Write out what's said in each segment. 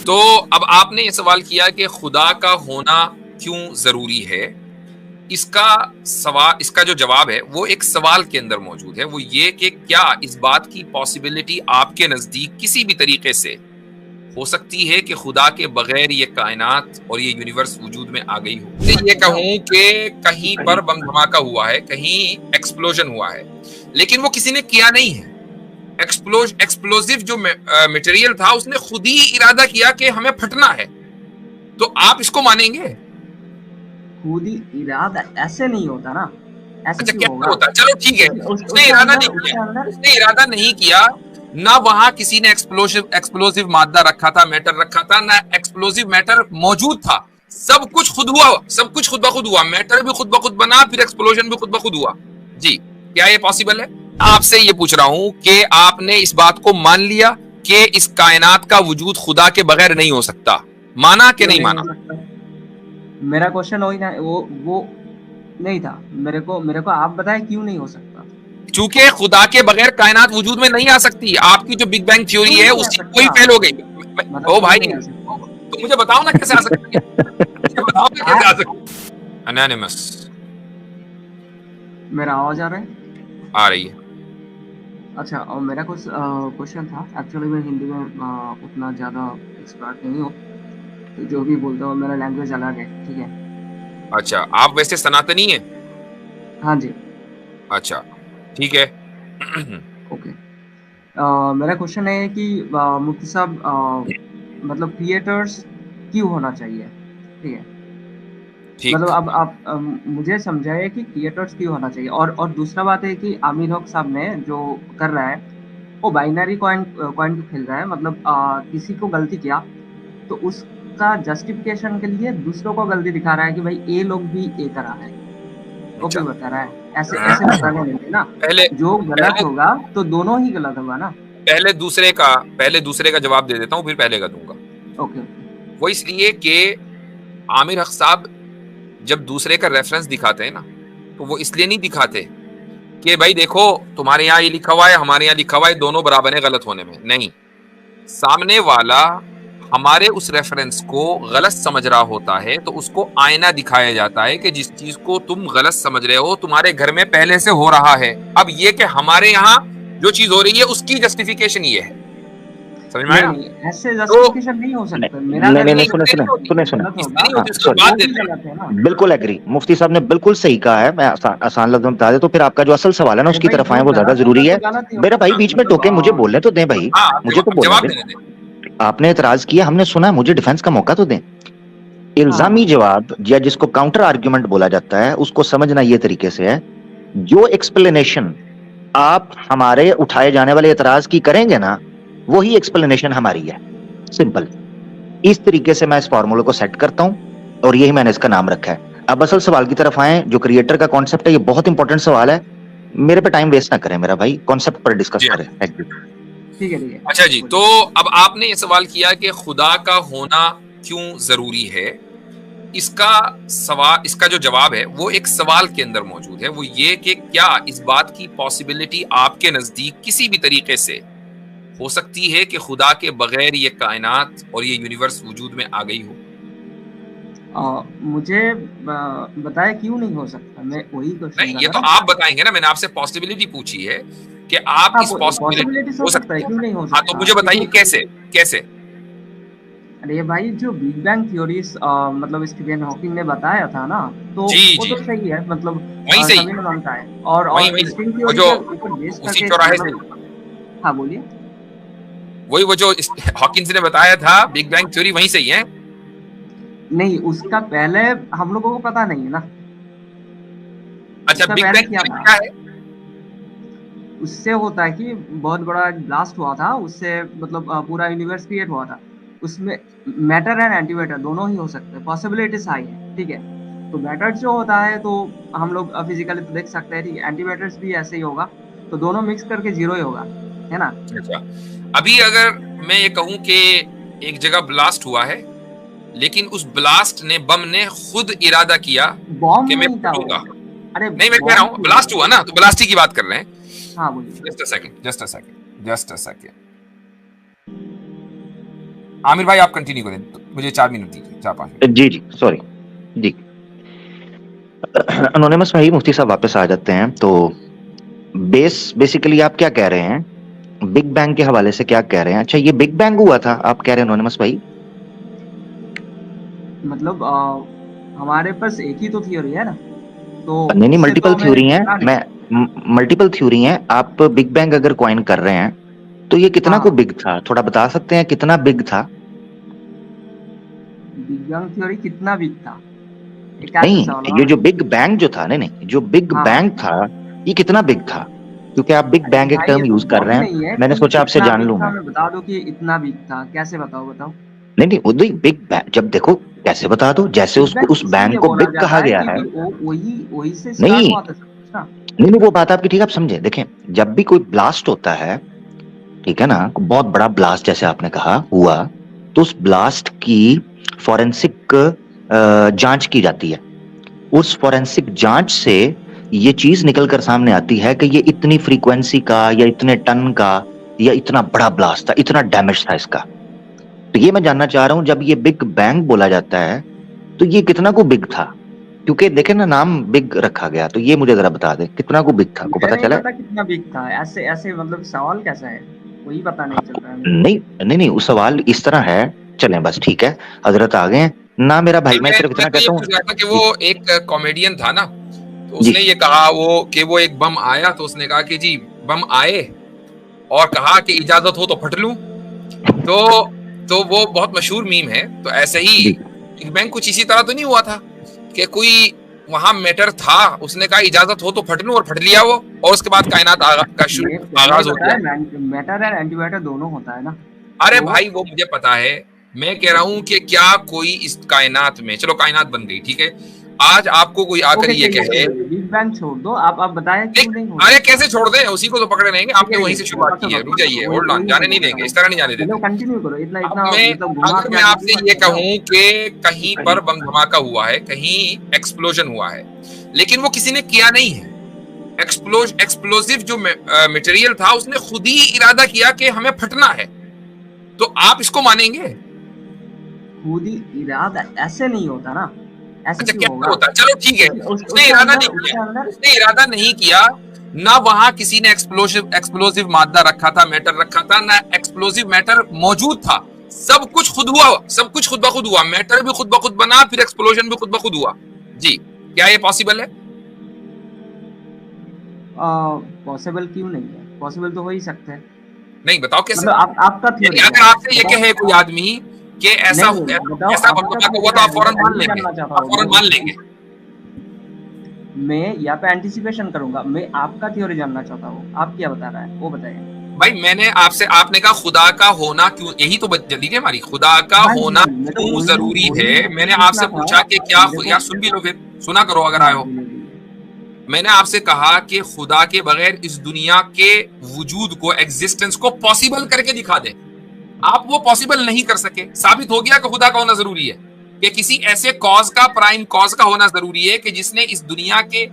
तो अब आपने ये सवाल किया कि खुदा का होना क्यों जरूरी है। इसका जो जवाब है वो एक सवाल के अंदर मौजूद है, वो ये कि क्या इस बात की पॉसिबिलिटी आपके नजदीक किसी भी तरीके से हो सकती है कि खुदा के बगैर ये कायनात और ये यूनिवर्स वजूद में आ गई हो। ये कहूं कि कहीं पर बम धमाका हुआ है, कहीं एक्सप्लोजन हुआ है, लेकिन वो किसी ने किया नहीं है। एक्सप्लोजिव जो मटेरियल था उसने खुद ही इरादा किया कि हमें फटना है। तो आप इसको मानेंगे? खुद ही इरादा ऐसे नहीं होता ना, ऐसे अच्छा, क्यों कैसे होगा? होता है? चलो ठीक है, उसने उसके इरादा अंदर नहीं किया, उसके अंदर उसने इरादा नहीं किया। ना वहां किसी ने एक्सप्लोसिव मादा रखा था, मैटर रखा था, ना एक्सप्लोसिव मैटर मौजूद था। सब कुछ खुद हुआ, सब कुछ खुद ब खुद हुआ। मैटर भी खुद ब खुद बना, फिर एक्सप्लोजन भी खुद ब खुद हुआ। जी, क्या ये पॉसिबल है? आपसे ये पूछ रहा हूं कि आपने इस बात को मान लिया कि इस कायनात का वजूद खुदा के बगैर नहीं हो सकता? माना कि क्यों नहीं नहीं हो माना? सकता? मेरा क्वेश्चन वही ना, वो नहीं था। मेरे को आप बताएं क्यों नहीं हो सकता। चूंकि खुदा के बगैर कायनात वजूद में नहीं आ सकती। आपकी जो बिग बैंग थ्योरी क्यों है नहीं आ उसी कोई सकता? फेल हो गई। मतलब ओ क्यों भाई, नहीं आ सकता? तो मुझे बताओ ना कैसे आ सकती है, मुझे बताओ ना कैसे आ सकती है। एनोनिमस मेरा आवाज आ रहा है? आ रही है। अच्छा, और मेरा कुछ क्वेश्चन था। एक्चुअली मैं हिंदी में उतना ज़्यादा एक्सपर्ट नहीं हूँ, तो जो भी बोलता हूँ मेरा लैंग्वेज अलग है, ठीक है? अच्छा, आप वैसे सनातनी हैं? हाँ जी। अच्छा, ठीक है। ओके। मेरा क्वेश्चन है कि मुफ्ती साहब, मतलब थिएटर्स क्यों होना चाहिए? ठीक है। मतलब ठीक। अब आप मुझे समझाइए कि थिएटर्स क्यों होना चाहिए। और दूसरा बात है कि आमिर हक साहब ने जो कर रहा है, वो बाइनरी कॉइन कॉइन को खेल रहा है। मतलब किसी को गलती किया तो उसका जस्टिफिकेशन के लिए दूसरों को गलती दिखा रहा है कि भाई ये लोग भी ये करा है, वो अच्छा, भी बता रहा है। ऐसे ऐसे बताने नहीं है ना। पहले जो गलत पहले होगा तो दोनों ही गलत होगा ना। पहले दूसरे का जवाब दे देता हूँ, फिर पहले का दूंगा। Okay okay. वो इसलिए कि आमिर हक साहब जब दूसरे का रेफरेंस दिखाते हैं ना, तो वो इसलिए नहीं दिखाते कि भाई देखो तुम्हारे यहाँ ये लिखा हुआ है, हमारे यहाँ लिखा हुआ है, दोनों बराबर है गलत होने में। नहीं, सामने वाला हमारे उस रेफरेंस को गलत समझ रहा होता है तो उसको आईना दिखाया जाता है कि जिस चीज को तुम गलत समझ रहे हो तुम्हारे घर में पहले से हो रहा है। अब ये कि हमारे यहाँ जो चीज हो रही है उसकी जस्टिफिकेशन ये है। समझ में नहीं आया? नहीं, ऐसे तो जस्टिफिकेशन नहीं हो सकता। मेरा नहीं अगर नहीं नहीं, ये सुने सुने सुने सुने। गलत इसमें होगा नहीं हाँ होती, उसको सॉरी, बात वो भी देते हैं। गलत है ना। बिल्कुल एग्री। मुफ्ती साहब ने बिल्कुल सही कहा है। मैं आसान लफ्जों में बता दे तो फिर आपका जो असल सवाल है ना अरे उसकी भाई, तरफ आए, जो वो ज्यादा गलत होगा जरूरी तो है। गलत ही मेरा होगा भाई ना। बीच में मतलब टोके, मुझे बोलने तो दें भाई, हाँ, मुझे तो अब बोलने जवाब दें। देने दें। आपने एतराज किया, हमने सुना है, मुझे डिफेंस का मौका तो दें। हाँ इल्जामी जवाब या जिसको काउंटर आर्ग्यूमेंट बोला जाता है उसको समझना ये तरीके से है, जो एक्सप्लेनेशन आप हमारे उठाए जाने वाले एतराज की करेंगे ना, वही एक्सप्लेनेशन हमारी है। सिंपल। इस तरीके से मैं इस फॉर्मूले को सेट करता हूं और यही मैंने इसका नाम रखा है। अब असल सवाल की तरफ आए, जो क्रिएटर का कॉन्सेप्ट है, ये बहुत इंपॉर्टेंट सवाल है। मेरे पे टाइम वेस्ट ना करें मेरा भाई, कॉन्सेप्ट पर डिस्कस जी हाँ। करें। Thank you. ठीक है ठीक है। अच्छा जी, तो बोलिए। अब आपने ये सवाल किया कि खुदा का होना क्यों जरूरी है। इसका जो जवाब है वो एक सवाल के अंदर मौजूद है, वो ये कि क्या इस बात की पॉसिबिलिटी आपके नजदीक किसी भी तरीके से हो सकती है कि खुदा के बगैर ये कायनात और ये यूनिवर्स वजूद में आ गई हो। मुझे बताया क्यों नहीं हो सकता, मैं वही क्वेश्चन नहीं, कर ये रहा तो ना। आप बताएंगे ना, मैंने आपसे पॉसिबिलिटी पूछी है कि आप हाँ, इस पॉसिबिलिटी पॉसिबिलिटीज हो हो सकता है, सकती क्यों है। नहीं हो हाँ, तो सकता, मुझे बताइए क्योंकि कैसे कैसे। अरे भाई, जो बिग बैंग थ्योरीज मतलब स्टीफन हॉकिंग ने बताया था ना, तो जी वो जी, तो सही है। मतलब वहीं से ही, सभी ने मानता है। वहीं और वहीं स्ट्रिंग वो थ्योरी जो के ऊपर बेस उसी करके चौराहे से, मतलब। हाँ बोलिए। वही वो जो हॉकिंस ने बताया था बिग बैंग थ्योरी, वहीं से ही है। नहीं, उसका पहले हम लोगों को पता नहीं है ना। अच्छा, उसका बिग पहले बैंग क्या थ्योरी था? क्या है? उससे होता है कि बहुत बड़ा ब्लास्ट हुआ था, उससे मतलब पूरा यूनिवर्स क्रिएट हुआ था। उसमें मैटर एंड एंटी मैटर दोनों ही हो सकते हैं, पॉसिबिलिटीज हाई है, ठीक है? तो मैटर जो होता है तो हम लोग फिजिकली तो देख सकते हैं, ठीक है? एंटी मैटर्स भी ऐसे ही होगा, तो दोनों मिक्स करके जीरो ही होगा, है ना? अच्छा, अभी अगर मैं ये कहूं कि एक जगह ब्लास्ट हुआ है, लेकिन उस ब्लास्ट ने, बम ने खुद इरादा किया बॉम्ब कि मैं नहीं था वो। फटूंगा। अरे नहीं, मैं कह रहा बॉम्ब हूं क्यों ब्लास्ट होगा? हुआ ना, तो ब्लास्ट ही की बात कर रहे हैं। हाँ बोलिए। Just a second, just a second, just a second. Aamir भाई आप कंटिन्यू करें, तो मुझे 4 मिनट दीजिए, 4-5 मिनट। जी जी सॉरी जी। एनोनिमस में ही मुफ्ती साहब वापस आ जाते हैं। तो बेसिकली आप क्या कह रहे हैं, बिग बैंग के हवाले से क्या कह रहे हैं? अच्छा, ये बिग बैंग हुआ था आप कह रहे हैं एनोनिमस भाई? मतलब हमारे पास एक ही तो थ्योरी है ना, तो नहीं नहीं, इससे मल्टीपल तो हमें थ्योरी है। हटना नहीं। मैं मल्टीपल थ्योरी है। आप बिग बैंग अगर कॉइन कर रहे हैं तो ये कितना को हाँ, बिग था, थोड़ा बता सकते हैं कितना बिग था? बिग बैंग थ्योरी कितना वीक था, ये कैसे नहीं, सवाल ये हुआ? जो बिग बैंग जो था, नहीं नहीं, जो बिग हाँ हाँ। बैंग था ये कितना बिग था? क्योंकि आप बिग अरे बैंग एक भाई ये टर्म तो यूज कर वर्ड रहे नहीं हैं, है मैंने कि सोचा आपसे कितना जान वीक लूं था, मैं। मैं बता दो कि इतना वीक था, कैसे बताओ बताओ। नहीं नहीं, वो बिग बैंग जब देखो कैसे बता दो, जैसे बिग उसको बैंग उस बैंक इसीलिए को बोला बिग कहा जाता है गया है। क्योंकि वो वही वही से स्टार्ट नहीं हुआ था सब कुछ ना। नहीं नहीं, वो बात आपकी ठीक है, आप समझे। देखें, जब भी कोई ब्लास्ट होता है, ठीक है ना, बहुत बड़ा ब्लास्ट जैसे आपने कहा हुआ, तो उस ब्लास्ट की फॉरेंसिक जांच की जाती है। उस फॉरेंसिक जांच से ये चीज निकल कर सामने आती है कि ये इतनी फ्रीक्वेंसी का या इतने टन का या इतना बड़ा ब्लास्ट था, इतना डैमेज था इसका। तो ये मैं जानना चाह रहा हूं, जब ये बिग बैंग बोला जाता है तो ये कितना को बिग था? क्योंकि देखे ना, नाम बिग रखा गया, तो ये मुझे जरा बता दे कितना को बिग था, को मुझे पता नहीं चला है? पता कितना वीक था, ऐसे ऐसे मतलब सवाल कैसा है, वही पता नहीं चल आपको रहा है मुझे। नहीं नहीं नहीं, उस सवाल इस तरह है। चलें बस ठीक है, हजरत आ गए हैं ना मेरा भाई, मैं सिर्फ मैं इतना तो ये कहता हूँ। पूछ रहा था कि वो जी एक कॉमेडियन था ना, तो जी उसने ये कहा वो एक बम आया, तो उसने कहा कि जी बम आए और कहा कि इजाजत हो तो फट लूं। तो वो बहुत मशहूर मीम है। तो ऐसे ही जी बिग बैंग कुछ इसी तरह तो नहीं हुआ था कि कोई वहां मैटर था, उसने कहा इजाजत हो तो फट लूं और फट लिया वो, और उसके बाद कायनात का ये पहले ही आगाज हो गया। बताया, मैटर एंड एंटी मैटर दोनों होता है ना। अरे तो भाई वो मुझे पता है, मैं कह रहा हूं कि क्या कोई इस कायनात में, चलो कायनात बन गई ठीक है, आज आपको कोई आकर ओके ये चलिए कहे, चलिए, बिग बैंग छोड़ दो, आप बताया नहीं, क्यों नहीं हो अरे सकता। कैसे छोड़ दें, उसी को तो पकड़े रहेंगे, आपने वहीं से शुरुआत की है, रुक जाइए, वही होल्ड ऑन, वही जाने तो नहीं बता देंगे, रहा इस तरह नहीं हूँ, जाने चलो देंगे। कंटिन्यू करो, इतना अब इतना मैं, मतलब घुमा अगर के मैं आगे आपसे मत ये बताओ। कहूं कि कहीं पर बम धमाका हुआ है, कहीं एक्सप्लोजन हुआ है, लेकिन वो किसी ने किया नहीं है। एक्सप्लोसिव जो मटेरियल था, उसने खुद ही इरादा किया कि हमें फटना है, तो आप इसको मानेंगे? खुद ही इरादा ऐसे नहीं होता ना, ऐसे अच्छा क्यों कैसे होगा? होता है, चलो ठीक है, उसने उसके इरादा अंदर नहीं किया, उसके अंदर उसने इरादा नहीं किया, ना वहां किसी ने एक्सप्लोसिव मादा रखा था, मैटर रखा था, ना एक्सप्लोसिव मैटर मौजूद था, सब कुछ खुद हुआ, सब कुछ खुद ब खुद हुआ, मैटर भी खुद ब खुद बना, फिर एक्सप्लोजन भी खुद ब खुद हुआ। जी, क्या ये पॉसिबल है? पॉसिबल क्यों नहीं है, पॉसिबल तो हो ही सकता है। नहीं, बताओ कैसे। मतलब आपका यानी थ्योरी क्या अगर है, आपसे ये कहे कोई बताओ। आदमी कि ऐसा नहीं नहीं बताओ, ऐसा बम आपका धमाका हुआ, थ्योरी तो क्या आप है, फौरन मान मैं लेंगे, जानना चाहता आप हूँ। फौरन मान लेंगे। मैं यहाँ पे एंटिसिपेशन करूंगा, मैं आपका थ्योरी जानना चाहता हूँ, आप क्या बता रहा है वो बताइए। भाई मैंने आपसे, आपने कहा खुदा का होना क्यों, यही तो जल्दी है हमारी, खुदा का हाँ जी होना हाँ जी, मैं तो क्यों वही जरूरी है। वही मैंने पूछना आपसे था पूछा कि क्या, मेरे को। या सुन भी लो, फिर सुना करो अगर हाँ आए हो। बोलिए बोलिए। मैंने आपसे कहा कि खुदा के बगैर इस दुनिया के वजूद को, एग्जिस्टेंस को पॉसिबल करके दिखा दे। आप वो पॉसिबल नहीं कर सके, साबित हो गया कि खुदा का होना जरूरी है, कि किसी ऐसे कॉज का, प्राइम कॉज का होना जरूरी है कि जिसने इस दुनिया के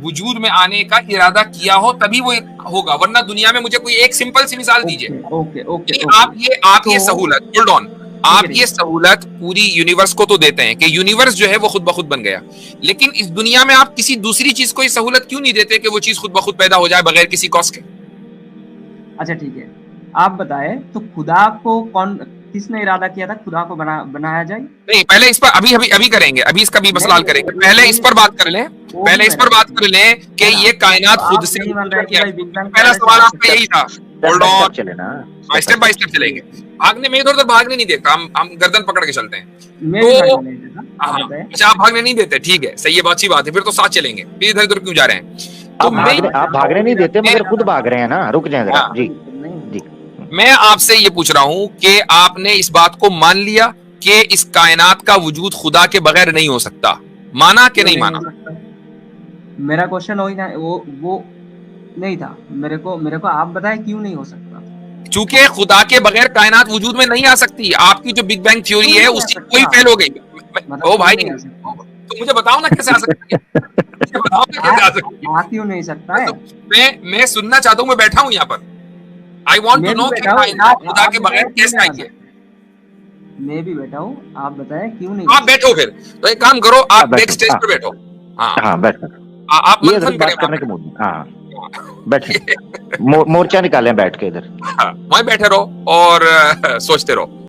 वजूद में आने का इरादा किया हो, तभी वो होगा, वरना दुनिया में मुझे कोई एक सिंपल सी मिसाल दीजिए ओके ओके ओके कि ओके। आप तो ये सहूलत, होल्ड ऑन, ठीक है आप ठीक ये है। सहूलत पूरी यूनिवर्स को तो देते हैं कि यूनिवर्स जो है वो खुद ब खुद बन गया, लेकिन इस दुनिया में आप किसी दूसरी चीज को ये सहूलत क्यों नहीं देते कि वो चीज खुद ब खुद पैदा हो जाए बगैर किसी कॉस्ट के? अच्छा ठीक है, आप बताए तो खुदा को कौन, किसने इरादा किया था खुदा को बनाया जाए? नहीं, पहले इस पर अभी अभी अभी करेंगे, अभी इसका भी मसला नहीं हल करेंगे, पहले वो इस भी पर बात कर लें, वो भी पहले इस मेरा पर बात क्वेश्चन कर लें कि है ना। ये कायनात तो खुद आप से नहीं मान रहे कि भाई बिग बैंग पहला पहले से सवाल आ आपका चुका यही था। Step hold by on, step चले ना, स्टेप बाय स्टेप चलेंगे, भागने में इधर उधर भागने नहीं देता, हम गर्दन पकड़ के चलते हैं। मैं भी तो भागने नहीं देता, आप हाँ, बताए। अच्छा आप भागने नहीं देते, ठीक है, सही है, बहुत अच्छी बात है, फिर तो साथ चलेंगे, फिर इधर उधर क्यों जा रहे हैं? तो मैं आप भागने नहीं देते मगर खुद भाग रहे हैं ना, रुक जाए जरा हाँ, जी नहीं जी। मैं आपसे ये पूछ रहा हूं कि आपने इस बात को मान लिया कि इस कायनात का वजूद खुदा के बगैर नहीं हो सकता, माना कि क्यों नहीं नहीं हो माना? सकता? मेरा क्वेश्चन वही ना, वो नहीं था, मेरे को आप बताए क्यों नहीं हो सकता। चूंकि खुदा के बगैर कायनात वजूद में नहीं आ सकती, आपकी जो बिग बैंग थ्योरी क्यों है नहीं आ उसी कोई सकता, फेल हो गई। मतलब ओ क्यों भाई, नहीं आ सकता? तो मुझे बताओ ना कैसे आ सकती है, मुझे बताओ ना कैसे आ सकती है। आ क्यों नहीं सकता है? मैं सुनना चाहता हूं, मैं बैठा हूं यहाँ पर, आई वॉन्ट टू मैं भी नो कि बैठा हूँ, कायनात खुदा आप के बताए बगैर क्यों कैसे नहीं आ आई है। सकता? मैं भी बैठा हूँ, आप बताएं क्यों नहीं आप कर बैठो फिर, तो एक काम करो, आप बैठो, बैक स्टेज हाँ। पर बैठो। हाँ, हाँ बैठो, आप ये मंथन इधर बात करें करने वहां के मूड में, हाँ पे। बैठे, मोर्चा निकालें बैठ के इधर। हाँ, वहीं बैठे रहो और सोचते रहो।